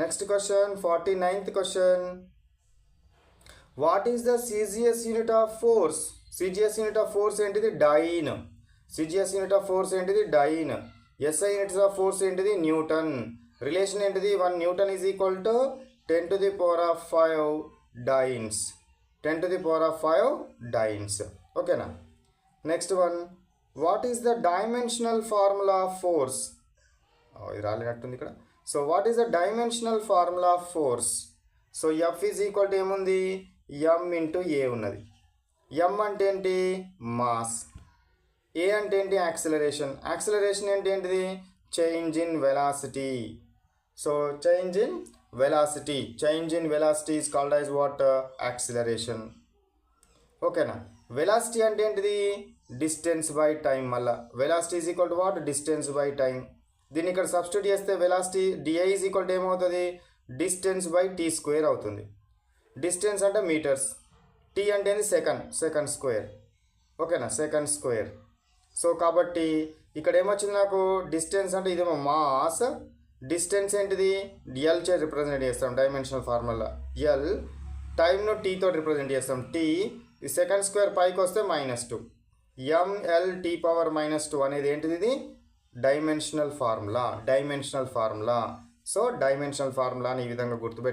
Next question 49th question. What is the CGS unit of force? CGS unit of force ఏంటిది? Dyne. CGS unit of force ఏంటిది? Dyne. SI units of force ఏంటిది? Newton. Relation ఏంటిది? 1 newton is equal to 10 to the power of 5 dynes. 10 to the power of 5 dynes. ఓకేనా? Next one. What is the dimensional formula of force? ఇది రాలేనట్టుంది ఇక్కడ. So what is the dimensional formula of force? So F is equal to ఏముంది? ఎం into ఏ ఉన్నది. ఎం అంటే ఏంటి? Mass. ఏ అంటే ఏంటి? Acceleration. Acceleration అంటే ఏంటిది? Change in velocity. So change in velocity. Change in velocity is called as what? Acceleration. ఓకేనా? Velocity అంటే ఏంటిది? Distance by time. మళ్ళా velocity is equal to what? Distance by time. దీన్ని ఇక్కడ సబ్స్టిట్యూట్ చేస్తే velocity DI is equal to ఏమవుతుంది? Distance by T square అవుతుంది. Distance అంటే మీటర్స్, టీ అంటే ఏంది? Second square. ఓకేనా? Second square. సో కాబట్టి ఇక్కడ ఏమొచ్చింది నాకు? డిస్టెన్స్ అంటే ఇదేమో మాస్, డిస్టెన్స్ ఏంటిది? ఎల్ చే రిప్రజెంట్ చేస్తాం డైమెన్షనల్ ఫార్ములా. ఎల్ టైమ్ను టీతో రిప్రజెంట్ చేస్తాం. టీ ఈ సెకండ్ స్క్వేర్ పైకి వస్తే -2. ఎంఎల్ టీ పవర్ -2 అనేది ఏంటిది? ఇది డైమెన్షనల్ ఫార్ములా. సో డైమెన్షనల్ ఫార్ములాని ఈ విధంగా గుర్తుపెట్టి